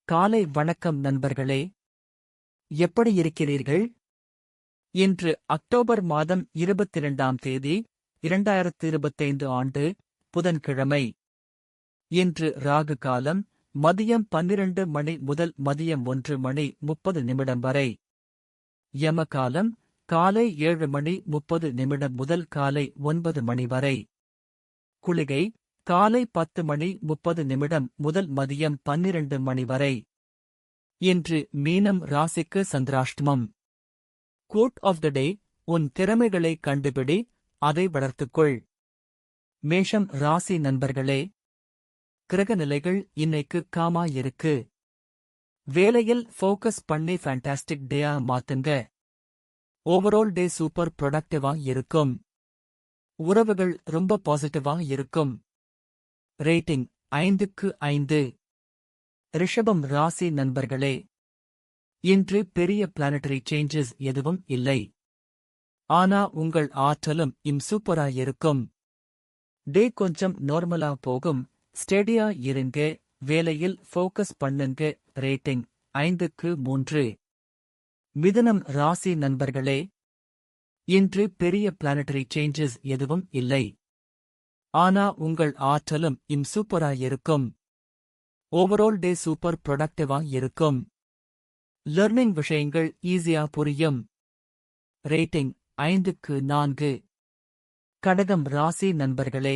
காலை வணக்கம் நண்பர்களே. எப்படி இருக்கிறீர்கள்? இன்று அக்டோபர் மாதம் 22ஆம் தேதி 2025 ஆண்டு புதன்கிழமை. இன்று ராகு காலம் மதியம் 12 மணி முதல் மதியம் 1 மணி 30 நிமிடம் வரை. யமகாலம் காலை 7 மணி 30 நிமிடம் முதல் காலை 9 மணி வரை. குளிகை காலை 10 மணி 30 நிமிடம் முதல் மதியம் 12 மணி வரை. இன்று மீனம் ராசிக்கு சந்திராஷ்டமம். கோட் ஆஃப் த டே: உன் திறமைகளை கண்டுபிடி, அதை வளர்த்துக்கொள். மேஷம் ராசி நண்பர்களே, கிரகநிலைகள் இன்னைக்கு காமா இருக்கு. வேலையில் ஃபோக்கஸ் பண்ணி ஃபேண்டாஸ்டிக் டேயா மாத்துங்க. ஓவரால் டே சூப்பர் ப்ரொடக்டிவா இருக்கும். உறவுகள் ரொம்ப பாசிட்டிவா இருக்கும். ரேட்டிங் 5க்கு 5. ரிஷபம் ராசி நண்பர்களே, இன்று பெரிய பிளானட்டரி சேஞ்சஸ் எதுவும் இல்லை. ஆனா உங்கள் ஆற்றலும் சூப்பரா இருக்கும். டே கொஞ்சம் நார்மலா போகும். ஸ்டெடியா இருங்க. வேலையில் ஃபோக்கஸ் பண்ணுங்க. ரேட்டிங் 5க்கு 3. மிதுனம் ராசி நண்பர்களே, இன்று பெரிய பிளானட்டரி சேஞ்சஸ் எதுவும் இல்லை. ஆனா உங்கள் ஆற்றலும் சூப்பரா இருக்கும். ஓவரால் டே சூப்பர் ப்ரொடக்டிவா இருக்கும். லர்னிங் விஷயங்கள் ஈஸியா புரியும். ரேட்டிங் 5க்கு 4. கடகம் ராசி நண்பர்களே,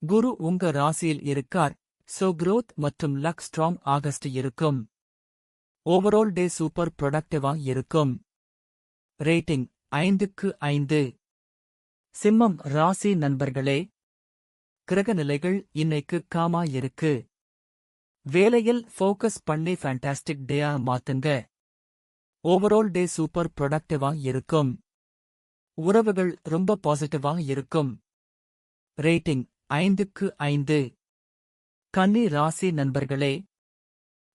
குரு உங்க ராசியில் இருக்கார். சோ growth மற்றும் லக் ஸ்ட்ராங் ஆகஸ்ட் இருக்கும். ஓவரால் டே சூப்பர் ப்ரொடக்டிவா இருக்கும். ரேட்டிங் 5க்கு 5. சிம்மம் ராசி நண்பர்களே, கிரகநிலைகள் இன்னைக்கு காமா இருக்கு. வேலையில் ஃபோக்கஸ் பண்ணி ஃபேண்டாஸ்டிக் டேயா மாத்துங்க. ஓவரால் டே சூப்பர் ப்ரொடக்டிவா இருக்கும். உறவுகள் ரொம்ப பாசிட்டிவா இருக்கும். ரேட்டிங் 5க்கு 5. கன்னி ராசி நண்பர்களே,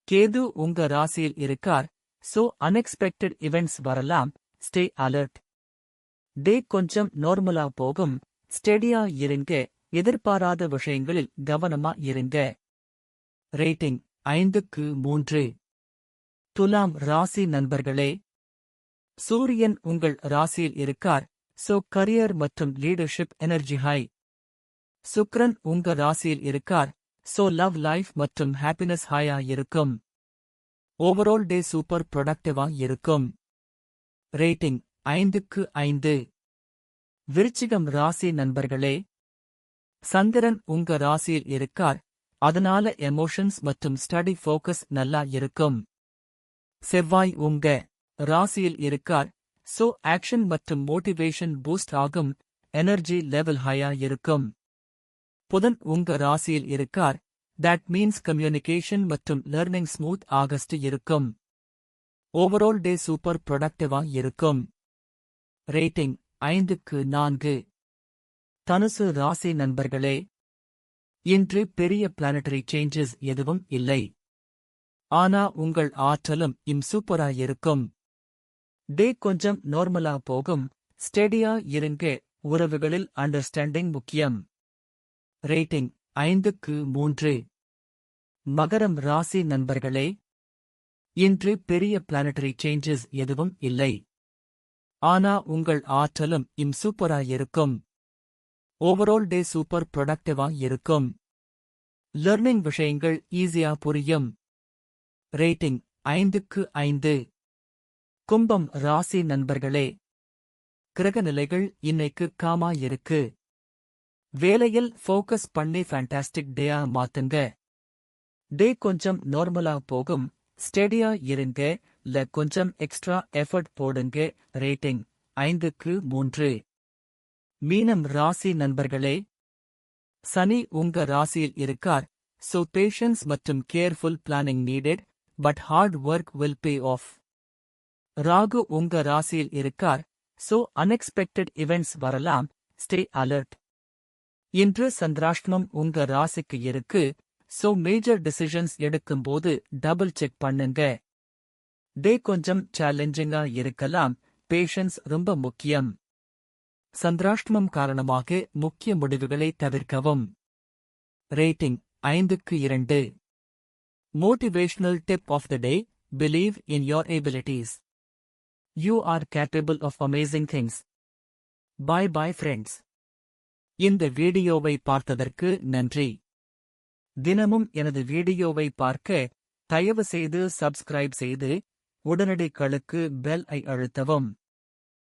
கேது உங்க ராசியில் இருக்கார். சோ அன்எக்ஸ்பெக்டட் இவெண்ட்ஸ் வரலாம். Stay alert. டே கொஞ்சம் நார்மலா போகும். ஸ்டெடியா இருங்க. எதிர்பாராத விஷயங்களில் கவனமா இருங்க. ரேட்டிங் 5க்கு 3. துலாம் ராசி நண்பர்களே, சூரியன் உங்கள் ராசியில் இருக்கார். சோ கரியர் மற்றும் லீடர்ஷிப் எனர்ஜி ஹை. சுக்கிரன் உங்க ராசியில் இருக்கார். சோ லவ் லைஃப் மற்றும் ஹாப்பினஸ் ஹையா இருக்கும். ஓவரால் டே சூப்பர் ப்ரொடக்டிவா இருக்கும். ரேட்டிங் 5க்கு 5. விருச்சிகம் ராசி நண்பர்களே, சந்திரன் உங்க ராசியில் இருக்கார். அதனால எமோஷன்ஸ் மற்றும் ஸ்டடி ஃபோக்கஸ் நல்லா இருக்கும். செவ்வாய் உங்க ராசியில் இருக்கார். சோ ஆக்ஷன் மற்றும் மோட்டிவேஷன் பூஸ்ட் ஆகும். எனர்ஜி லெவல் ஹையா இருக்கும். புதன் உங்க ராசியில் இருக்கார். தட் மீன்ஸ் கம்யூனிகேஷன் மற்றும் லர்னிங் ஸ்மூத் ஆகஸ்ட் இருக்கும். ஓவரால் டே சூப்பர் ப்ரொடக்டிவா இருக்கும். ரேட்டிங் 5க்கு 4. தனுசு ராசி நண்பர்களே, இன்று பெரிய பிளானட்டரி சேஞ்சஸ் எதுவும் இல்லை. ஆனா உங்கள் ஆற்றலும் சூப்பரா இருக்கும். டே கொஞ்சம் நார்மலா போகும். ஸ்டெடியா இருங்க. உறவுகளில் அண்டர்ஸ்டாண்டிங் முக்கியம். ரேட்டிங் 5க்கு 3. மகரம் ராசி நண்பர்களே, இன்று பெரிய பிளானட்டரி சேஞ்சஸ் எதுவும் இல்லை. ஆனா உங்கள் ஆற்றலும் சூப்பரா இருக்கும். ஓவரால் டே சூப்பர் ப்ரொடக்டிவா இருக்கும். லர்னிங் விஷயங்கள் ஈஸியா புரியும். ரேட்டிங் 5க்கு 5. கும்பம் ராசி நண்பர்களே, கிரகநிலைகள் இன்னைக்கு காமா இருக்கு. வேலையில் ஃபோக்கஸ் பண்ணி ஃபேண்டாஸ்டிக் டேயா மாத்துங்க. டே கொஞ்சம் நார்மலா போகும். ஸ்டெடியா இருங்க. கொஞ்சம் எக்ஸ்ட்ரா எஃபர்ட் போடுங்க. ரேட்டிங் 5க்கு 3. மீனம் ராசி நண்பர்களே, சனி உங்க ராசியில் இருக்கார். சோ பேஷன்ஸ் மற்றும் careful planning needed. But hard work will pay off. Rahu உங்க ராசியில் இருக்கார். சோ அன்எக்ஸ்பெக்டட் இவெண்ட்ஸ் வரலாம். Stay alert. இன்று சந்திராஷ்டமம் உங்க ராசிக்கு இருக்கு. சோ மேஜர் டிசிஷன்ஸ் எடுக்கும்போது டபுள் செக் பண்ணுங்க. டே கொஞ்சம் சேலஞ்சிங்கா இருக்கலாம். பேஷன்ஸ் ரொம்ப முக்கியம். சந்திராஷ்டமம் காரணமாக முக்கிய முடிவுகளை தவிர்க்கவும். Rating 5க்கு 2. Motivational tip of the day: believe in your abilities. You are capable of amazing things. Bye bye friends. இந்த வீடியோவை பார்த்ததற்கு நன்றி. தினமும் எனது வீடியோவை பார்க்க தயவு செய்து சப்ஸ்கிரைப் செய்து உடனடிகளுக்கு பெல் ஐ அழுத்தவும்.